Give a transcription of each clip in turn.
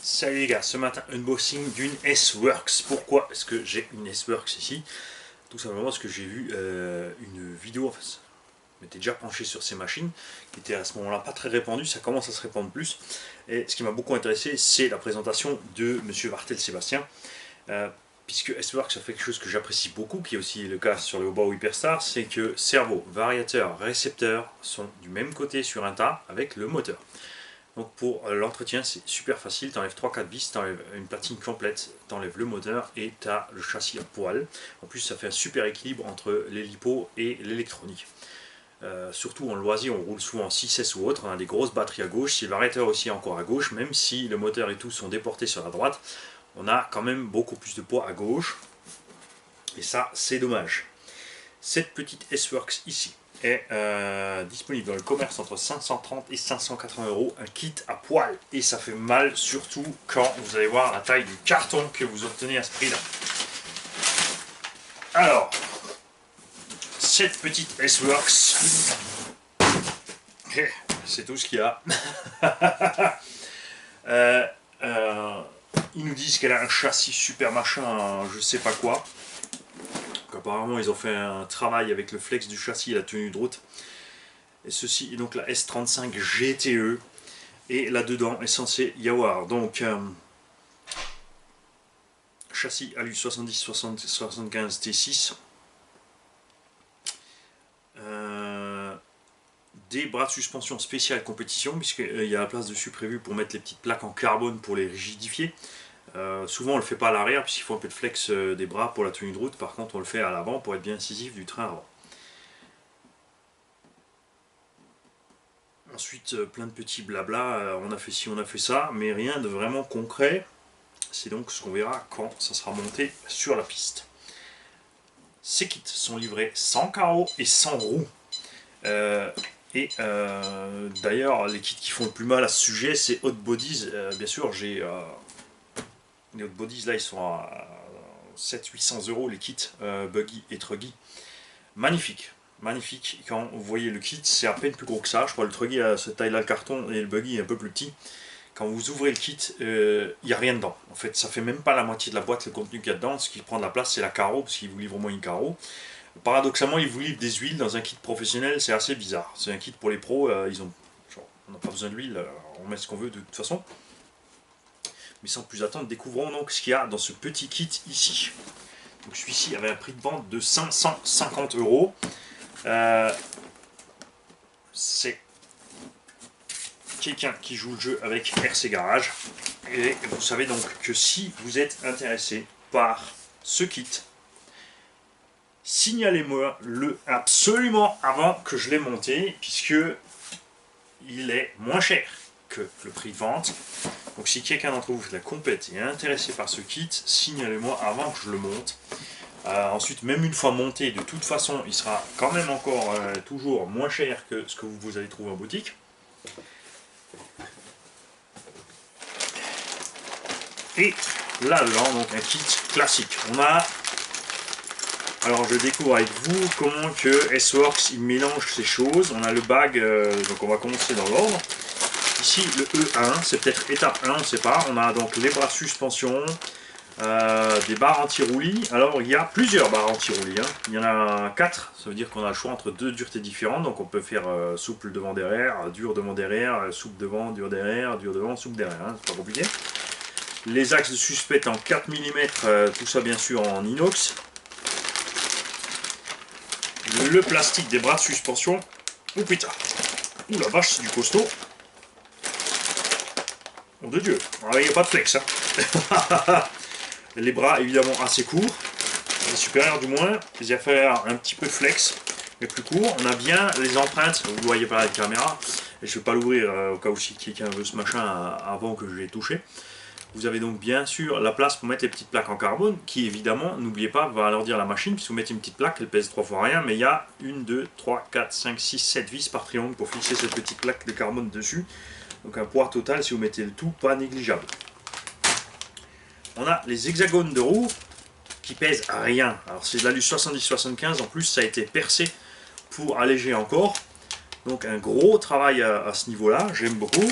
Salut les gars, ce matin unboxing d'une S-Works. Pourquoi est-ce que j'ai une S-Works ici? Tout simplement parce que j'ai vu une vidéo, enfin, je m'étais déjà penché sur ces machines, qui étaient à ce moment-là pas très répandues, ça commence à se répandre plus. Et ce qui m'a beaucoup intéressé, c'est la présentation de Monsieur Vartel Sébastien. Puisque S-Works a fait quelque chose que j'apprécie beaucoup, qui est aussi le cas sur le Hobo Hyperstar, c'est que cerveau, variateur, récepteur sont du même côté sur un tas avec le moteur. Donc pour l'entretien, c'est super facile, tu enlèves 3-4 vis, tu enlèves une platine complète, tu enlèves le moteur et tu as le châssis à poil. En plus, ça fait un super équilibre entre l'hélipo et l'électronique. Surtout en loisir, on roule souvent en 6S ou autre, on a des grosses batteries à gauche, si le variateur aussi est encore à gauche, même si le moteur et tout sont déportés sur la droite, on a quand même beaucoup plus de poids à gauche. Et ça, c'est dommage. Cette petite S-Works ici est disponible dans le commerce entre 530 et 580 €, un kit à poil. Et ça fait mal, surtout quand vous allez voir la taille du carton que vous obtenez à ce prix-là. Alors, cette petite S-Works, c'est tout ce qu'il y a. Ils nous disent qu'elle a un châssis super machin, je sais pas quoi. Apparemment ils ont fait un travail avec le flex du châssis et la tenue de route. Et ceci est donc la S35 GTE. Et là-dedans est censé y avoir donc châssis Alu 70-75 T6. Des bras de suspension spécial compétition, puisqu'il y a la place dessus prévue pour mettre les petites plaques en carbone pour les rigidifier. Souvent on le fait pas à l'arrière puisqu'il faut un peu de flex des bras pour la tenue de route, par contre on le fait à l'avant pour être bien incisif du train avant. Ensuite plein de petits blabla, on a fait ci, on a fait ça, mais rien de vraiment concret. C'est donc ce qu'on verra quand ça sera monté sur la piste. Ces kits sont livrés sans carreaux et sans roues. D'ailleurs les kits qui font le plus mal à ce sujet, c'est Hot Bodies. Bien sûr j'ai les Hot Bodies là ils sont à 700-800 € les kits buggy et truggy. Magnifique, magnifique. Quand vous voyez le kit, c'est à peine plus gros que ça. Je crois que le truggy a cette taille là, le carton, et le buggy est un peu plus petit. Quand vous ouvrez le kit, il n'y a rien dedans. En fait, ça fait même pas la moitié de la boîte, le contenu qu'il y a dedans. Ce qui prend de la place, c'est la carreau, parce qu'il vous livre au moins une carreau. Paradoxalement, ils vous livrent des huiles dans un kit professionnel, c'est assez bizarre. C'est un kit pour les pros, on n'a pas besoin d'huile, on met ce qu'on veut de toute façon. Mais sans plus attendre, découvrons donc ce qu'il y a dans ce petit kit ici. Donc celui-ci avait un prix de vente de 550 €. C'est quelqu'un qui joue le jeu avec RC Garage. Et vous savez donc que si vous êtes intéressé par ce kit, signalez-moi le absolument avant que je l'ai monté, puisque il est moins cher que le prix de vente. Donc si quelqu'un d'entre vous fait la compète et est intéressé par ce kit, signalez-moi avant que je le monte. Ensuite, même une fois monté, de toute façon, il sera quand même encore toujours moins cher que ce que vous allez trouver en boutique. Et là-dedans, donc un kit classique. On a... Alors je découvre avec vous comment que S-Works il mélange ces choses. On a le bag, donc on va commencer dans l'ordre. Ici le E1, c'est peut-être étape 1, on ne sait pas. On a donc les bras de suspension, des barres anti-roulis. Alors il y a plusieurs barres anti-roulis, hein. Il y en a 4, ça veut dire qu'on a le choix entre 2 duretés différentes. Donc on peut faire souple devant derrière, dur devant derrière, souple devant, dur derrière, dur devant, souple derrière, hein. C'est pas compliqué. Les axes de suspect en 4 mm, tout ça bien sûr en inox. Le plastique des bras de suspension. Oh putain, ouh la vache, c'est du costaud. Oh de Dieu, il n'y a pas de flex, hein. Les bras évidemment assez courts, les supérieurs du moins, les affaires un petit peu flex, mais plus courts. On a bien les empreintes, vous ne voyez pas la caméra, et je ne vais pas l'ouvrir au cas où si quelqu'un veut ce machin avant que je l'ai touché. Vous avez donc bien sûr la place pour mettre les petites plaques en carbone, qui évidemment, n'oubliez pas, va alourdir la machine, puisque vous mettez une petite plaque, elle pèse 3 fois rien, mais il y a 1, 2, 3, 4, 5, 6, 7 vis par triangle pour fixer cette petite plaque de carbone dessus. Donc un poids total, si vous mettez le tout, pas négligeable. On a les hexagones de roues qui pèsent rien. Alors c'est de l'alu 70-75, en plus ça a été percé pour alléger encore. Donc un gros travail à ce niveau-là, j'aime beaucoup.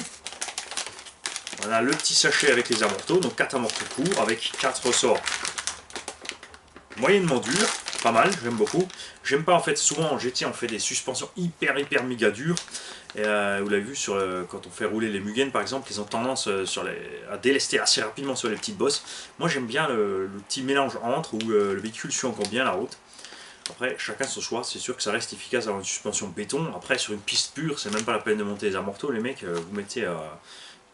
On a le petit sachet avec les amortos, donc 4 amortos courts avec 4 ressorts moyennement durs, pas mal, j'aime beaucoup. J'aime pas en fait, souvent en GT on fait des suspensions hyper méga dures. Et, vous l'avez vu quand on fait rouler les Mugen par exemple, ils ont tendance à délester assez rapidement sur les petites bosses. Moi j'aime bien le petit mélange entre où le véhicule suit encore bien la route. Après chacun son choix, c'est sûr que ça reste efficace d'avoir une suspension béton. Après sur une piste pure, c'est même pas la peine de monter les amortos les mecs, vous mettez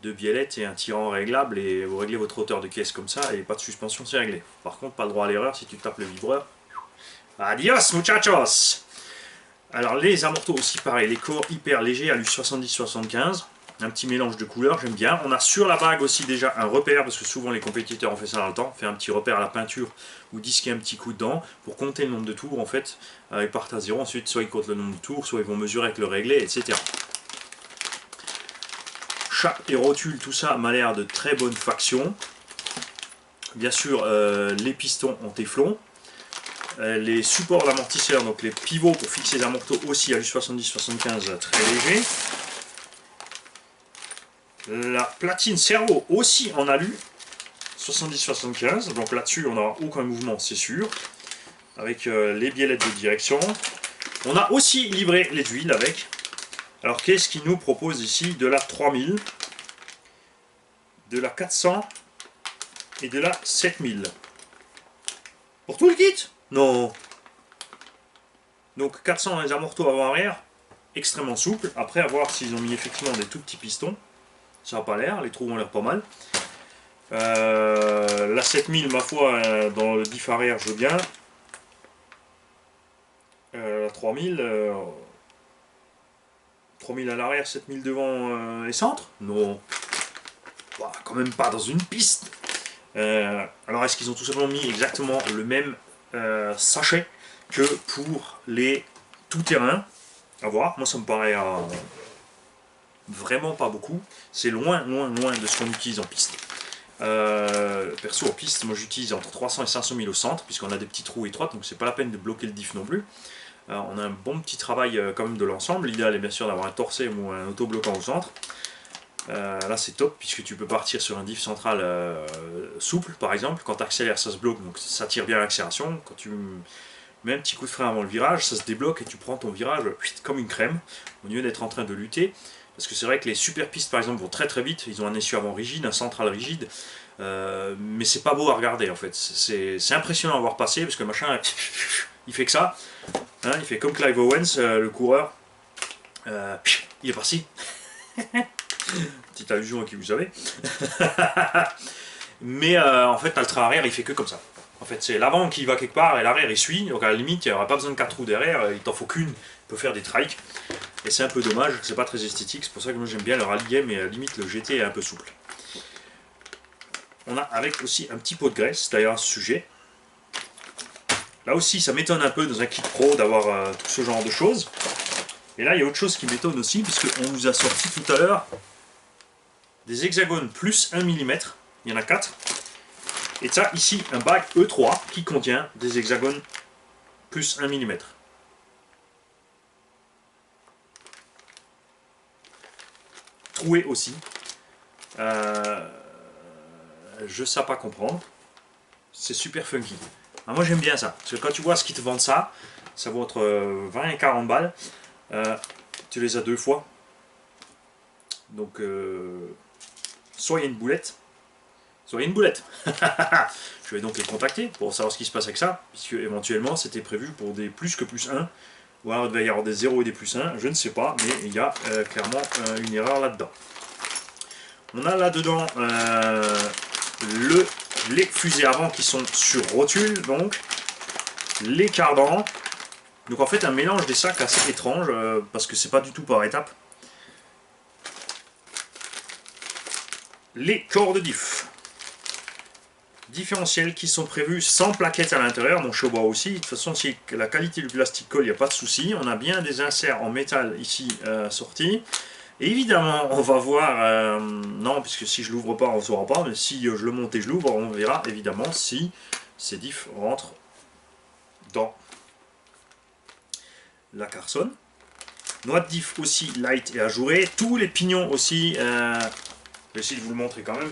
deux biellettes et un tirant réglable et vous réglez votre hauteur de caisse comme ça et pas de suspension, c'est réglé. Par contre pas le droit à l'erreur si tu tapes le vibreur. Adios muchachos. Alors les amortos aussi pareil, les corps hyper légers, alu 70-75, un petit mélange de couleurs, j'aime bien. On a sur la bague aussi déjà un repère, parce que souvent les compétiteurs ont fait ça dans le temps, fait un petit repère à la peinture ou disquer un petit coup dedans pour compter le nombre de tours en fait. Ils partent à 0, ensuite soit ils comptent le nombre de tours, soit ils vont mesurer avec le réglé, etc. Chape et rotule, tout ça m'a l'air de très bonne faction. Bien sûr, les pistons en téflon. Les supports d'amortisseurs, donc les pivots pour fixer les amortos aussi à l'U70-75 très léger. La platine servo aussi en alu 70-75, donc là-dessus on n'aura aucun mouvement c'est sûr. Avec les biellettes de direction. On a aussi livré les huiles avec. Alors qu'est-ce qu'il nous propose ici? De la 3000, de la 400 et de la 7000. Pour tout le kit? Non. Donc 400 dans les amortos avant-arrière, extrêmement souple. Après, à voir s'ils ont mis effectivement des tout petits pistons. Ça n'a pas l'air, les trous ont l'air pas mal. La 7000, ma foi, dans le diff arrière, je veux bien. La 3000, 3000 à l'arrière, 7000 devant les centres? Non. Bah, quand même pas dans une piste. Alors est-ce qu'ils ont tout simplement mis exactement le même sachet que pour les tout-terrain? À voir, moi ça me paraît vraiment pas beaucoup. C'est loin de ce qu'on utilise en piste. Perso en piste, moi j'utilise entre 300 et 500 000 au centre, puisqu'on a des petits trous étroits, donc c'est pas la peine de bloquer le diff non plus. On a un bon petit travail quand même de l'ensemble. L'idéal est bien sûr d'avoir un torset ou un autobloquant au centre. Là c'est top puisque tu peux partir sur un diff central souple par exemple. Quand tu accélères ça se bloque, donc ça tire bien l'accélération. Quand tu mets un petit coup de frein avant le virage, ça se débloque et tu prends ton virage comme une crème au lieu d'être en train de lutter. Parce que c'est vrai que les super pistes par exemple vont très vite, ils ont un essieu avant rigide, un central rigide, mais c'est pas beau à regarder en fait. C'est impressionnant à voir passer parce que le machin il fait que ça, hein, il fait comme Clive Owens, le coureur, il est parti. Petite allusion à qui vous savez. Mais en fait, le train arrière, il fait que comme ça. En fait, c'est l'avant qui va quelque part et l'arrière il suit. Donc à la limite, il n'y aura pas besoin de 4 roues derrière, il t'en faut qu'une. Il peut faire des trikes. Et c'est un peu dommage, c'est pas très esthétique. C'est pour ça que moi j'aime bien le rallye game et limite le GT est un peu souple. On a avec aussi un petit pot de graisse, d'ailleurs à ce sujet. Là aussi, ça m'étonne un peu dans un kit pro d'avoir tout ce genre de choses. Et là, il y a autre chose qui m'étonne aussi, puisqu'on nous a sorti tout à l'heure des hexagones plus 1 mm, il y en a 4. Et ça, ici, un bag E3 qui contient des hexagones plus 1 mm. Troué aussi. Je ne sais pas comprendre. C'est super funky. Alors moi j'aime bien ça, parce que quand tu vois ce qu'ils te vendent ça, ça vaut entre 20 et 40 balles. Tu les as 2 fois. Donc soit il y a une boulette, soit il y a une boulette. Je vais donc les contacter pour savoir ce qui se passe avec ça, puisque éventuellement c'était prévu pour des plus que plus 1, ou alors il devait y avoir des 0 et des plus 1, je ne sais pas, mais il y a clairement une erreur là-dedans. On a là-dedans les fusées avant qui sont sur rotule, donc les cardans. Donc en fait un mélange des sacs assez étrange, parce que c'est pas du tout par étapes. Les corps de diff. Différentiels qui sont prévus sans plaquettes à l'intérieur, mon Showa aussi. De toute façon, si la qualité du plastique colle, il n'y a pas de souci. On a bien des inserts en métal ici sortis. Et évidemment, on va voir, non, puisque si je l'ouvre pas, on ne saura pas, mais si je le monte et je l'ouvre, on verra évidemment si ces diffs rentrent dans la Carson. Noix de diff aussi light et ajouré. Tous les pignons aussi vais essayer de vous le montrer quand même.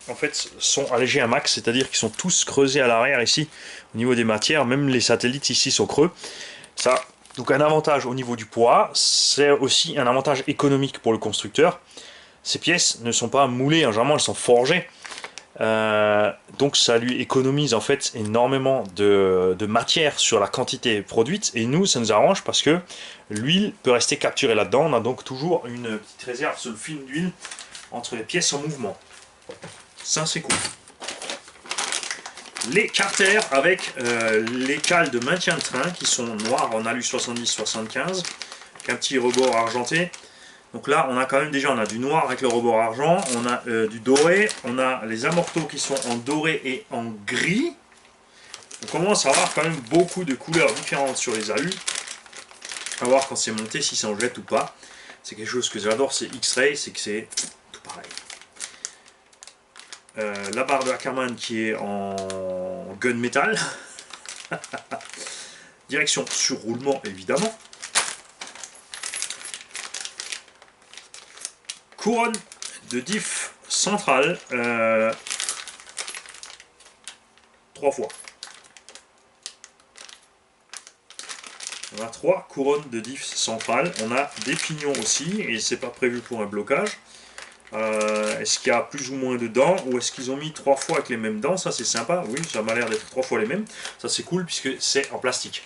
En fait, sont allégés un max, c'est-à-dire qu'ils sont tous creusés à l'arrière ici, au niveau des matières, même les satellites ici sont creux. Ça, donc un avantage au niveau du poids, c'est aussi un avantage économique pour le constructeur. Ces pièces ne sont pas moulées, hein, généralement elles sont forgées. Donc ça lui économise en fait énormément de matière sur la quantité produite, et nous ça nous arrange parce que l'huile peut rester capturée là-dedans. On a donc toujours une petite réserve sur le film d'huile entre les pièces en mouvement. Ça c'est cool. Les carters avec les cales de maintien de train qui sont noires en alu 70-75 avec un petit rebord argenté. Donc là, on a quand même déjà, on a du noir avec le rebord argent, on a du doré, on a les amortos qui sont en doré et en gris. On commence à avoir quand même beaucoup de couleurs différentes sur les alus. On va voir quand c'est monté si ça en jette ou pas. C'est quelque chose que j'adore, c'est X-Ray, c'est que c'est tout pareil. La barre de Ackerman qui est en gunmetal. Direction sur roulement évidemment. Couronne de diff centrale 3 fois. On a 3 couronnes de diff centrale. On a des pignons aussi et c'est pas prévu pour un blocage. Est-ce qu'il y a plus ou moins de dents ou est-ce qu'ils ont mis 3 fois avec les mêmes dents? Ça c'est sympa, oui, ça m'a l'air d'être 3 fois les mêmes. Ça c'est cool puisque c'est en plastique.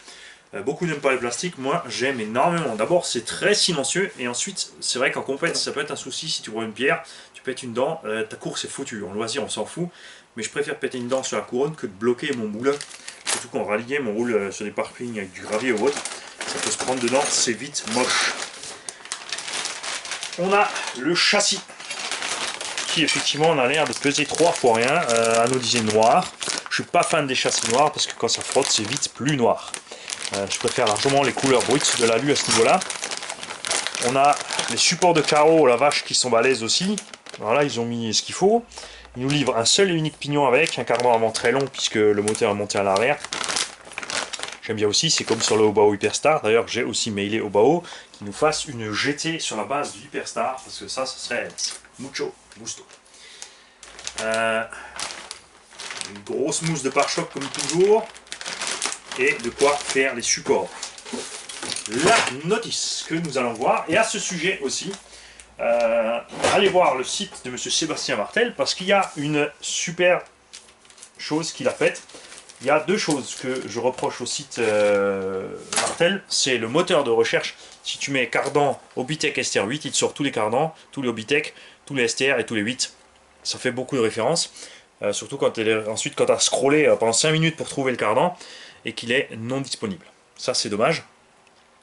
Beaucoup n'aiment pas les plastiques, moi j'aime énormément. D'abord c'est très silencieux et ensuite c'est vrai qu'en compète ça peut être un souci si tu vois une pierre, tu pètes une dent, ta course est foutue. En loisir on s'en fout, mais je préfère péter une dent sur la couronne que de bloquer mon moulin. Surtout quand on ralliait mon roule sur des parkings avec du gravier ou autre, ça peut se prendre dedans, c'est vite moche. On a le châssis qui effectivement on a l'air de peser 3 fois rien, anodisé noir. Je suis pas fan des châssis noirs parce que quand ça frotte c'est vite plus noir. Je préfère largement les couleurs brutes de l'alu à ce niveau-là. On a les supports de carreaux, la vache, qui sont balèzes aussi. Voilà, ils ont mis ce qu'il faut. Ils nous livrent un seul et unique pignon avec, un cardan avant très long puisque le moteur est monté à l'arrière. J'aime bien aussi, c'est comme sur le Obao Hyperstar. D'ailleurs, j'ai aussi mailé Obao qui nous fasse une GT sur la base du Hyperstar parce que ça serait mucho gusto. Une grosse mousse de pare-choc comme toujours. Et de quoi faire les supports. La notice que nous allons voir, et à ce sujet aussi, allez voir le site de monsieur Sébastien Martel parce qu'il y a une super chose qu'il a faite. Il y a 2 choses que je reproche au site Martel, c'est le moteur de recherche. Si tu mets cardan Obitech STR8, il te sort tous les cardans, tous les Obitech, tous les STR et tous les 8. Ça fait beaucoup de références, surtout quand ensuite quand tu as scrollé pendant 5 minutes pour trouver le cardan et qu'il est non disponible. Ça c'est dommage.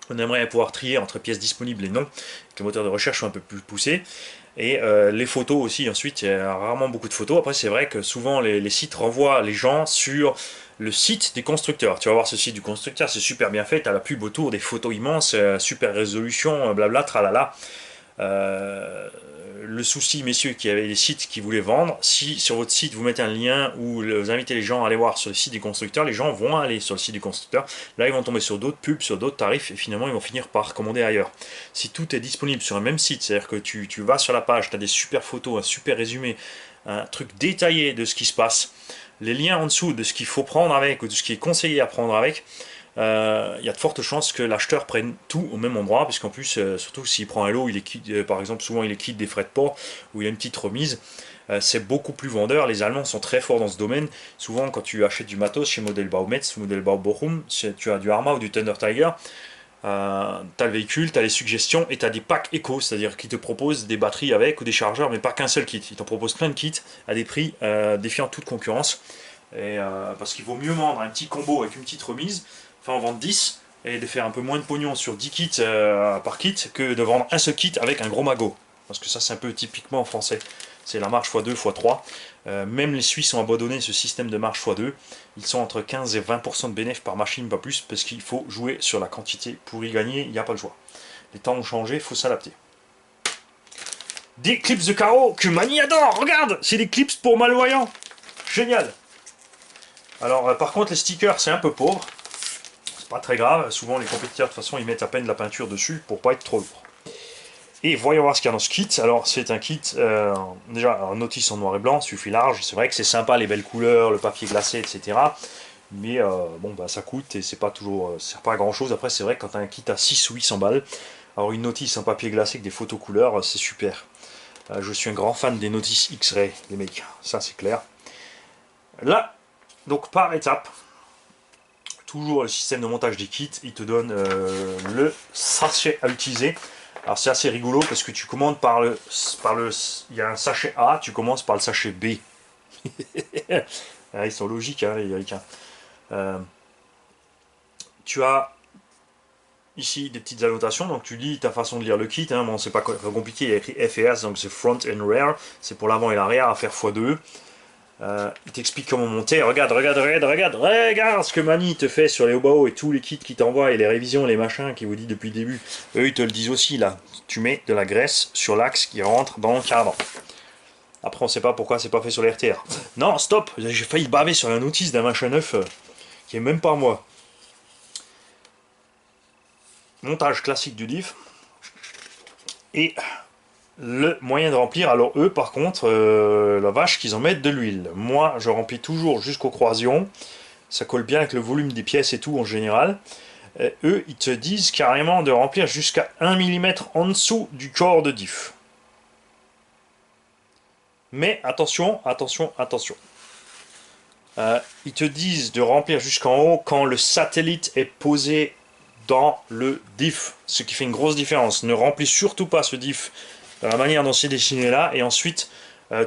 On aimerait pouvoir trier entre pièces disponibles et non, que le moteur de recherche soit un peu plus poussé. Et les photos aussi, ensuite, il y a rarement beaucoup de photos. Après c'est vrai que souvent les sites renvoient les gens sur le site des constructeurs. Tu vas voir ce site du constructeur, c'est super bien fait, tu as la pub autour, des photos immenses, super résolution, blabla, tralala. Le souci, messieurs, qui avaient des sites qui voulaient vendre, si sur votre site vous mettez un lien où vous invitez les gens à aller voir sur le site du constructeur, les gens vont aller sur le site du constructeur, là ils vont tomber sur d'autres pubs, sur d'autres tarifs, et finalement ils vont finir par commander ailleurs. Si tout est disponible sur un même site, c'est-à-dire que tu vas sur la page, tu as des super photos, un super résumé, un truc détaillé de ce qui se passe, les liens en dessous de ce qu'il faut prendre avec, ou de ce qui est conseillé à prendre avec, il y a de fortes chances que l'acheteur prenne tout au même endroit, puisqu'en plus, surtout s'il prend un lot, il est quitte, par exemple, souvent il est quitte des frais de port, où il y a une petite remise, c'est beaucoup plus vendeur. Les Allemands sont très forts dans ce domaine. Souvent, quand tu achètes du matos chez Modelbau Metz ou Modelbau Bochum, tu as du Arma ou du Thunder Tiger, tu as le véhicule, tu as les suggestions et tu as des packs éco, c'est-à-dire qu'ils te proposent des batteries avec ou des chargeurs, mais pas qu'un seul kit. Ils t'en proposent plein de kits à des prix défiant toute concurrence. Et, parce qu'il vaut mieux vendre un petit combo avec une petite remise, enfin en vendre 10 et de faire un peu moins de pognon sur 10 kits par kit que de vendre un seul kit avec un gros magot. Parce que ça c'est un peu typiquement français. C'est la marge x2, x3. Même les Suisses ont abandonné ce système de marge x2. Ils sont entre 15 et 20% de bénéfices par machine, pas plus, parce qu'il faut jouer sur la quantité. Pour y gagner, il n'y a pas le choix. Les temps ont changé, il faut s'adapter. Des clips de carreaux que Mani adore, regarde, c'est des clips pour malvoyants. Génial. Alors par contre les stickers c'est un peu pauvre. C'est pas très grave, souvent les compétiteurs de toute façon ils mettent à peine de la peinture dessus pour pas être trop lourd. Et voyons voir ce qu'il y a dans ce kit. Alors c'est un kit, déjà un notice en noir et blanc, suffit large. C'est vrai que c'est sympa les belles couleurs, le papier glacé, etc. Mais bon bah ça coûte et c'est pas toujours, sert pas à grand chose. Après c'est vrai que quand tu as un kit à 6 ou 800 balles, alors une notice en papier glacé avec des photos couleurs, c'est super. Je suis un grand fan des notices X-Ray, les mecs, ça c'est clair. Là, donc par étape, toujours le système de montage des kits, il te donne le sachet à utiliser. Alors c'est assez rigolo parce que tu commandes il y a un sachet A, tu commences par le sachet B. Ils sont logiques, hein, les Américains. Tu as ici des petites annotations, donc tu lis ta façon de lire le kit. Bon, c'est pas compliqué, il y a écrit F et S, donc c'est front and rear, c'est pour l'avant et l'arrière à faire x2. Il t'explique comment monter. Regarde ce que Mani te fait sur les Obao et tous les kits qui t'envoient et les révisions, les machins qui vous dit depuis le début. Eux, ils te le disent aussi là. Tu mets de la graisse sur l'axe qui rentre dans le cadre. Après, on sait pas pourquoi c'est pas fait sur les RTR. Non, stop. J'ai failli baver sur la notice d'un machin neuf qui est même pas moi. Montage classique du diff. Et le moyen de remplir, alors eux par contre, la vache qu'ils en mettent de l'huile. Moi je remplis toujours jusqu'aux croisions, ça colle bien avec le volume des pièces et tout en général. Eux ils te disent carrément de remplir jusqu'à 1 mm en dessous du corps de diff. Mais attention, ils te disent de remplir jusqu'en haut quand le satellite est posé dans le diff, ce qui fait une grosse différence. Ne remplis surtout pas ce diff de la manière dont c'est dessiné là, et ensuite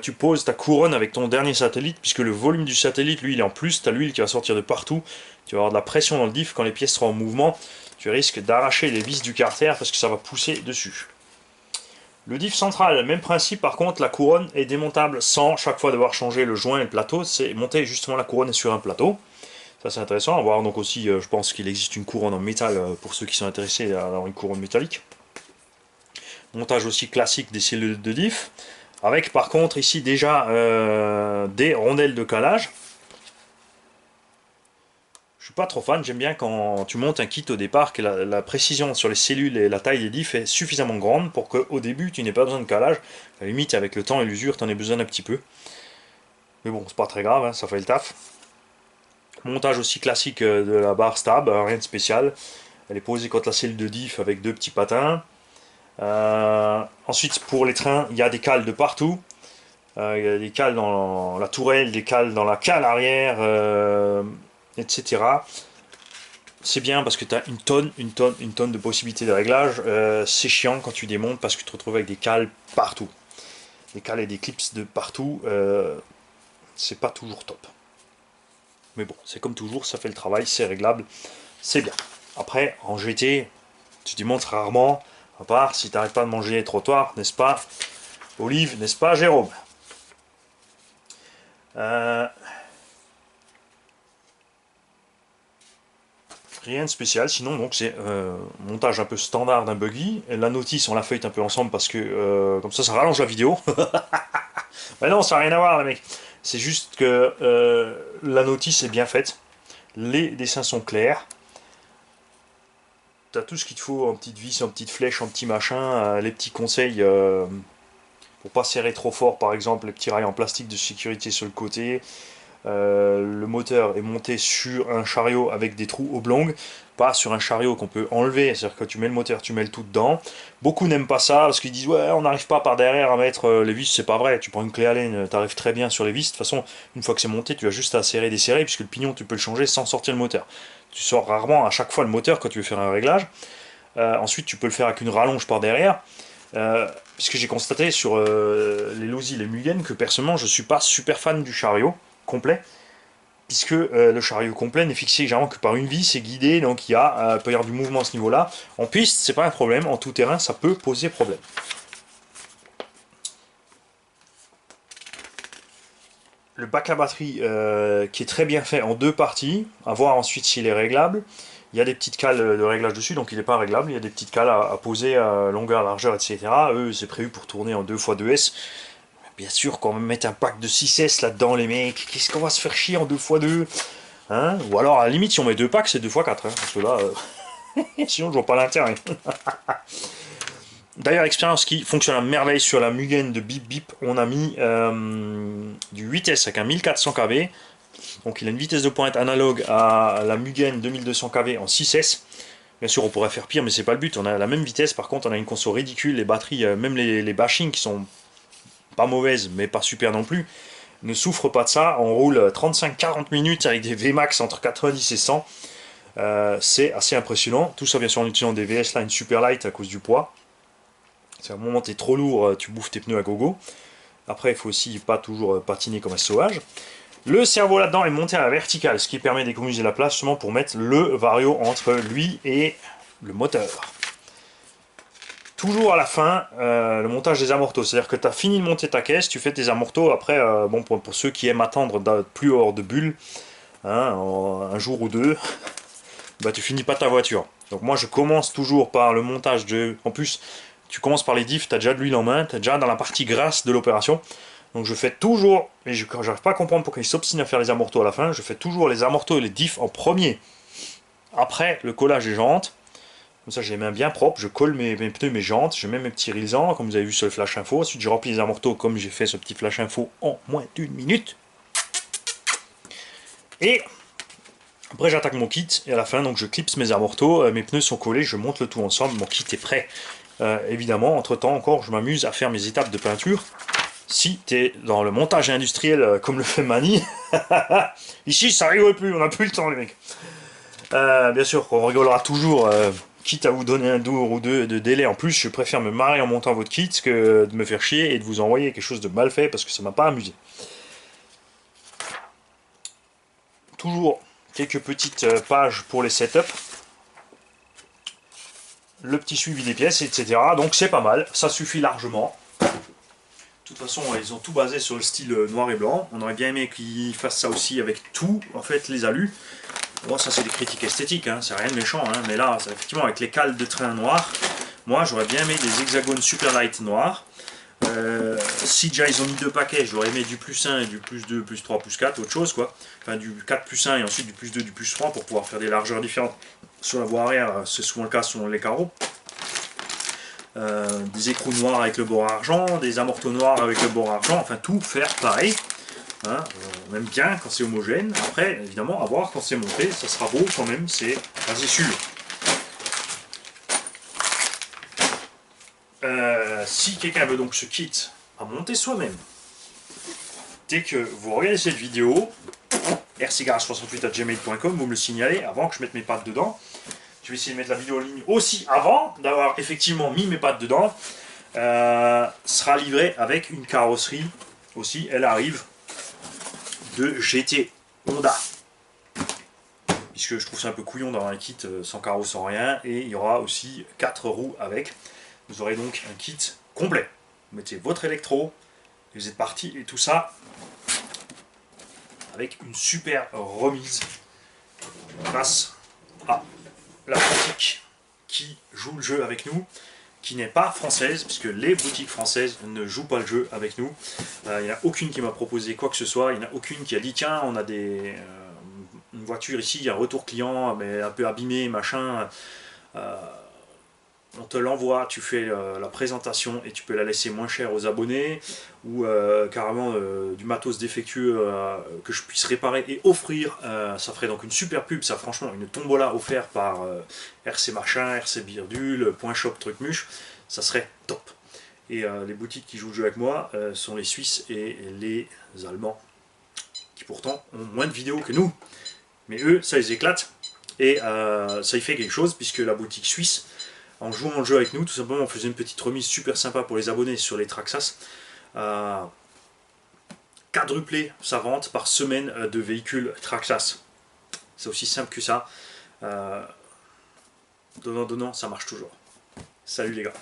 tu poses ta couronne avec ton dernier satellite, puisque le volume du satellite, lui, il est en plus, tu as l'huile qui va sortir de partout, tu vas avoir de la pression dans le diff, quand les pièces seront en mouvement, tu risques d'arracher les vis du carter parce que ça va pousser dessus. Le diff central, même principe, par contre, la couronne est démontable sans chaque fois devoir changer le joint et le plateau, c'est monter justement la couronne sur un plateau. Ça c'est intéressant à voir, donc aussi je pense qu'il existe une couronne en métal pour ceux qui sont intéressés à avoir une couronne métallique. Montage aussi classique des cellules de diff, avec par contre ici déjà des rondelles de calage. Je suis pas trop fan, j'aime bien quand tu montes un kit au départ que la précision sur les cellules et la taille des diffs est suffisamment grande pour qu'au début tu n'aies pas besoin de calage. À la limite avec le temps et l'usure tu en as besoin un petit peu. Mais bon, c'est pas très grave, hein, ça fait le taf. Montage aussi classique de la barre stab, rien de spécial. Elle est posée contre la cellule de diff avec deux petits patins. Ensuite, pour les trains, il y a des cales de partout. Il y a des cales dans la tourelle, des cales dans la cale arrière, etc. C'est bien parce que tu as une tonne de possibilités de réglage. C'est chiant quand tu démontes parce que tu te retrouves avec des cales partout. Des cales et des clips de partout, c'est pas toujours top. Mais bon, c'est comme toujours, ça fait le travail, c'est réglable, c'est bien. Après, en GT, tu démontes rarement, à part si tu n'arrêtes pas de manger les trottoirs, n'est-ce pas, Olive, n'est-ce pas, Jérôme? Rien de spécial, sinon donc c'est montage un peu standard d'un buggy. Et la notice, on la feuillette un peu ensemble parce que comme ça rallonge la vidéo. Mais non, ça n'a rien à voir, les mecs. C'est juste que la notice est bien faite. Les dessins sont clairs. Tu as tout ce qu'il te faut en petites vis, en petites flèches, en petits machins. Les petits conseils pour pas serrer trop fort, par exemple, les petits rails en plastique de sécurité sur le côté. Le moteur est monté sur un chariot avec des trous oblongs, pas sur un chariot qu'on peut enlever, c'est-à-dire que tu mets le moteur, tu mets le tout dedans. Beaucoup n'aiment pas ça parce qu'ils disent ouais, on n'arrive pas par derrière à mettre les vis, c'est pas vrai, tu prends une clé Allen, tu arrives très bien sur les vis. De toute façon, une fois que c'est monté, tu as juste à serrer, desserrer, puisque le pignon tu peux le changer sans sortir le moteur. Tu sors rarement à chaque fois le moteur quand tu veux faire un réglage. Ensuite, tu peux le faire avec une rallonge par derrière. Puisque j'ai constaté sur les Losi, les Mugen, que personnellement je suis pas super fan du chariot complet, puisque le chariot complet n'est fixé généralement que par une vis, c'est guidé, donc il peut y avoir du mouvement à ce niveau-là. En piste, c'est pas un problème, en tout terrain, ça peut poser problème. Le bac à batterie qui est très bien fait en deux parties, à voir ensuite s'il est réglable. Il y a des petites cales de réglage dessus, donc il n'est pas réglable. Il y a des petites cales à poser à longueur, largeur, etc. Eux, c'est prévu pour tourner en 2x2S. Bien sûr qu'on va mettre un pack de 6S là-dedans, les mecs. Qu'est-ce qu'on va se faire chier en 2x2, hein? Ou alors, à la limite, si on met deux packs, c'est 2x4. Hein, parce que là, sinon, je vois pas l'intérêt. D'ailleurs, expérience qui fonctionne à merveille sur la Mugen de Bip Bip. On a mis du 8S avec un 1400 kV. Donc il a une vitesse de pointe analogue à la Mugen 2200 kV en 6S. Bien sûr, on pourrait faire pire, mais c'est pas le but. On a la même vitesse, par contre, on a une conso ridicule. Les batteries, même les bashing qui sont pas mauvaises, mais pas super non plus, ne souffrent pas de ça. On roule 35-40 minutes avec des Vmax entre 90 et 100. C'est assez impressionnant. Tout ça, bien sûr, en utilisant des VS Line super light à cause du poids. C'est un moment où tu es trop lourd, tu bouffes tes pneus à gogo. Après, il faut aussi pas toujours patiner comme un sauvage. Le cerveau là-dedans est monté à la verticale, ce qui permet d'économiser la place justement pour mettre le vario entre lui et le moteur. Toujours à la fin, le montage des amortos. C'est-à-dire que tu as fini de monter ta caisse, tu fais tes amortos. Après, bon, pour ceux qui aiment attendre plus hors de bulle, hein, un jour ou deux, bah, tu finis pas ta voiture. Donc moi, je commence toujours par le montage de... En plus, tu commences par les diffs, tu as déjà de l'huile en main, tu es déjà dans la partie grasse de l'opération. Donc je fais toujours, et je n'arrive pas à comprendre pourquoi ils s'obstinent à faire les amortos à la fin, je fais toujours les amortos et les diffs en premier. Après, le collage des jantes. Comme ça, j'ai les mains bien propres, je colle mes pneus, mes jantes, je mets mes petits risants, comme vous avez vu sur le flash info. Ensuite, je remplis les amortos comme j'ai fait ce petit flash info en moins d'une minute. Et après, j'attaque mon kit, et à la fin, donc je clipse mes amortos, mes pneus sont collés, je monte le tout ensemble, mon kit est prêt. Évidemment, entre temps encore, je m'amuse à faire mes étapes de peinture. Si tu es dans le montage industriel comme le fait Mani, ici ça rigole plus, on n'a plus le temps les mecs. Bien sûr, on rigolera toujours, quitte à vous donner un jour ou deux de délai en plus, je préfère me marrer en montant votre kit que de me faire chier et de vous envoyer quelque chose de mal fait parce que ça m'a pas amusé. Toujours quelques petites pages pour les setups, le petit suivi des pièces, etc. Donc c'est pas mal, ça suffit largement. De toute façon, ils ont tout basé sur le style noir et blanc. On aurait bien aimé qu'ils fassent ça aussi avec tout, en fait, les alus. Bon, ça c'est des critiques esthétiques, hein, c'est rien de méchant, hein, mais là, effectivement, avec les cales de train noirs, moi j'aurais bien aimé des hexagones super light noirs. Si déjà ils ont mis deux paquets, j'aurais aimé du plus 1 et du plus 2, plus 3, plus 4, autre chose quoi. Enfin, du 4 plus 1 et ensuite du plus 2, du plus 3 pour pouvoir faire des largeurs différentes. Sur la voie arrière, c'est souvent le cas sur les carreaux. Des écrous noirs avec le bord argent, des amortos noirs avec le bord argent, enfin tout faire pareil. Hein, on aime bien quand c'est homogène. Après, évidemment, à voir quand c'est monté, ça sera beau quand même, c'est quasi sûr. Si quelqu'un veut donc ce kit à monter soi-même, dès que vous regardez cette vidéo, rcgarage68@gmail.com, vous me le signalez avant que je mette mes pattes dedans. Je vais essayer de mettre la vidéo en ligne aussi avant d'avoir effectivement mis mes pattes dedans. Sera livré avec une carrosserie aussi, elle arrive de GT Honda. Puisque je trouve ça un peu couillon d'avoir un kit sans carreau, sans rien. Et il y aura aussi 4 roues avec. Vous aurez donc un kit complet. Vous mettez votre électro, et vous êtes parti. Et tout ça avec une super remise grâce à la boutique qui joue le jeu avec nous, qui n'est pas française, puisque les boutiques françaises ne jouent pas le jeu avec nous. Il n'y en a aucune qui m'a proposé quoi que ce soit, il n'y en a aucune qui a dit tiens, on a une voiture ici, il y a un retour client, mais un peu abîmé, machin. On te l'envoie, tu fais la présentation et tu peux la laisser moins cher aux abonnés, ou carrément du matos défectueux que je puisse réparer et offrir. Ça ferait donc une super pub, ça franchement, une tombola offerte par RC Machin, RC Birdule, Point Shop, Truc Muche, ça serait top. Et les boutiques qui jouent le jeu avec moi sont les Suisses et les Allemands, qui pourtant ont moins de vidéos que nous. Mais eux, ça les éclate, et ça y fait quelque chose, puisque la boutique suisse, en jouant le jeu avec nous, tout simplement, on faisait une petite remise super sympa pour les abonnés sur les Traxxas. Quadrupler sa vente par semaine de véhicules Traxxas. C'est aussi simple que ça. Donnant, ça marche toujours. Salut les gars.